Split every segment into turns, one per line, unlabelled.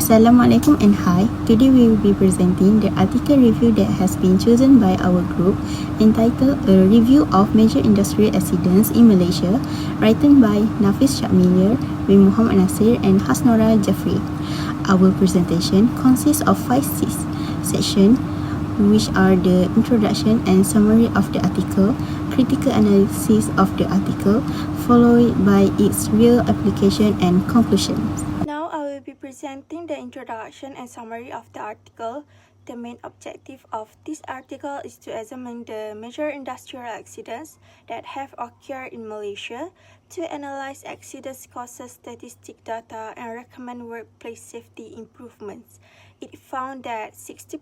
Assalamualaikum and hi. Today we will be presenting the article review that has been chosen by our group entitled A Review of Major Industrial Accidents in Malaysia, written by Nafis Syakmiliar, bin Muhammad Nasir and Hasnora Jafri. Our presentation consists of 5 sections, which are the introduction and summary of the article, critical analysis of the article, followed by its real application and conclusions.
Now I will be presenting the introduction and summary of the article. The main objective of this article is to examine the major industrial accidents that have occurred in Malaysia, to analyze accidents causes statistic data and recommend workplace safety improvements. It found that 60%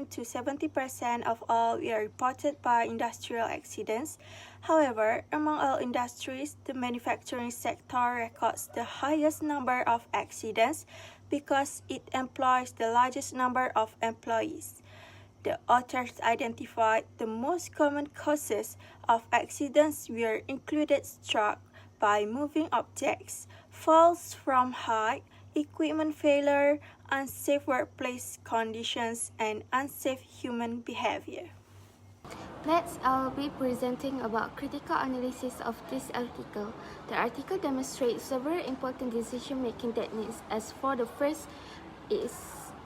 to 70% of all were reported by industrial accidents. However, among all industries, the manufacturing sector records the highest number of accidents because it employs the largest number of employees. The authors identified the most common causes of accidents were included struck by moving objects, falls from height, equipment failure, unsafe workplace conditions, and unsafe human behavior.
Next, I'll be presenting about critical analysis of this article. The article demonstrates several important decision-making techniques. As for the first is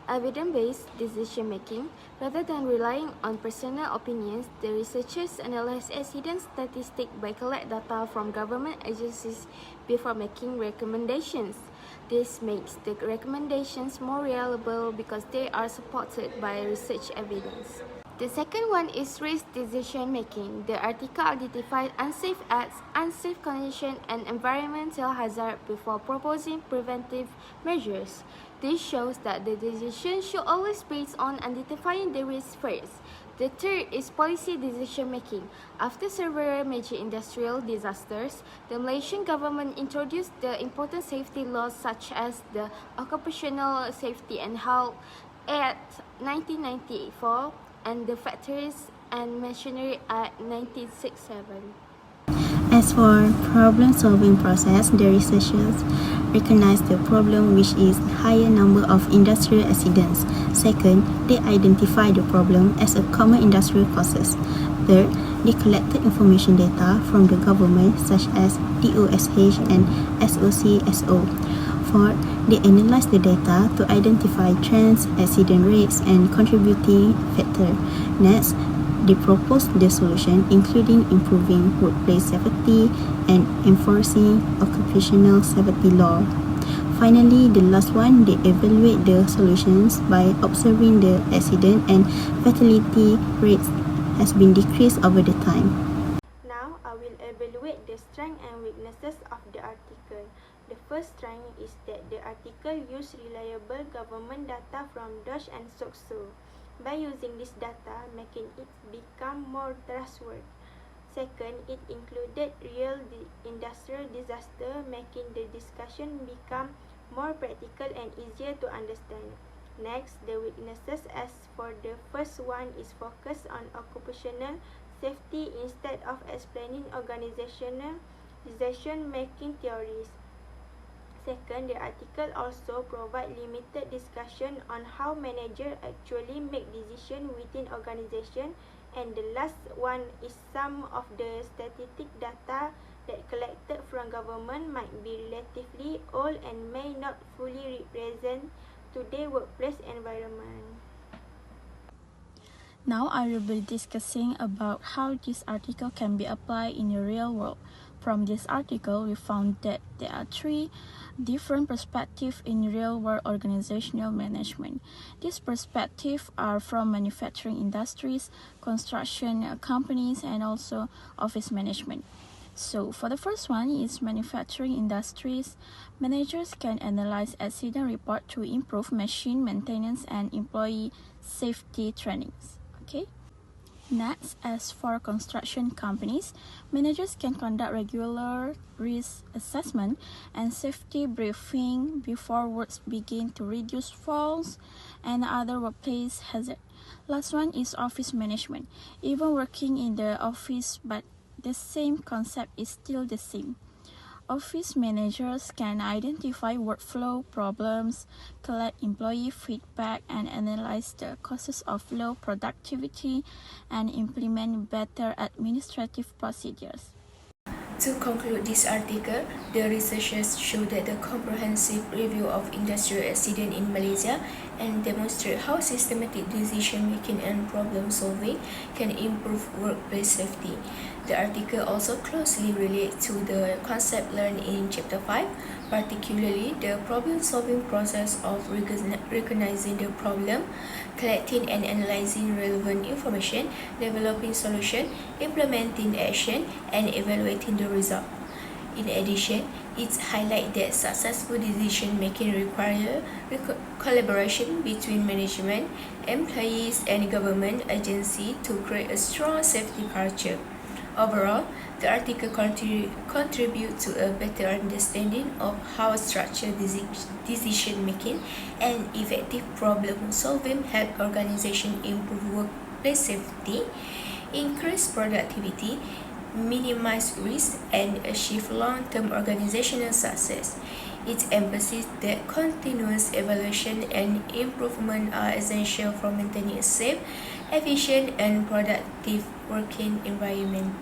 evidence-based decision-making. Rather than relying on personal opinions, the researchers analyze accident statistics by collect data from government agencies before making recommendations. This makes the recommendations more reliable because they are supported by research evidence. The second one is risk decision-making. The article identified unsafe acts, unsafe conditions, and environmental hazard before proposing preventive measures. This shows that the decision should always be based on identifying the risk first. The third is policy decision-making. After several major industrial disasters, the Malaysian government introduced the important safety laws such as the Occupational Safety and Health Act 1994 and the Factories and Machinery Act 1967.
As for problem-solving process, the researchers recognize the problem, which is higher number of industrial accidents. Second, they identify the problem as a common industrial causes. Third, they collected information data from the government such as DOSH and SOCSO. Fourth, they analyze the data to identify trends, accident rates, and contributing factors. Next, they propose the solution, including improving workplace safety and enforcing occupational safety law. Finally, the last one, they evaluate the solutions by observing the accident and fatality rates has been decreased over the time.
Now, I will evaluate the strengths and weaknesses of the article. The first strength is that the article used reliable government data from DOSH and SOCSO. By using this data, making it become more trustworthy. Second, it included real industrial disaster, making the discussion become more practical and easier to understand. Next, the weaknesses. As for the first one is focused on occupational safety instead of explaining organizational decision-making theories. Second, the article also provides limited discussion on how managers actually make decisions within organizations. And the last one is some of the statistic data that collected from government might be relatively old and may not fully represent today's workplace environment.
Now I will be discussing about how this article can be applied in the real world. From this article, we found that there are 3 different perspectives in real-world organizational management. These perspectives are from manufacturing industries, construction companies, and also office management. So, for the first one is manufacturing industries. Managers can analyze accident report to improve machine maintenance and employee safety trainings. Okay. Next, as for construction companies, managers can conduct regular risk assessment and safety briefing before works begin to reduce falls and other workplace hazards. Last one is office management. Even working in the office, but the same concept is still the same. Office managers can identify workflow problems, collect employee feedback, and analyze the causes of low productivity and implement better administrative procedures.
To conclude this article, the researchers show that the comprehensive review of industrial accident in Malaysia and demonstrate how systematic decision-making and problem-solving can improve workplace safety. The article also closely relates to the concept learned in Chapter 5, particularly the problem-solving process of recognizing the problem, collecting and analyzing relevant information, developing solution, implementing action, and evaluating the result. In addition, it highlights that successful decision-making requires collaboration between management, employees, and government agencies to create a strong safety culture. Overall, the article contributes to a better understanding of how structured decision-making and effective problem-solving help organizations improve workplace safety, increase productivity, minimize risk, and achieve long-term organizational success. It emphasizes that continuous evaluation and improvement are essential for maintaining a safe, efficient, and productive working environment.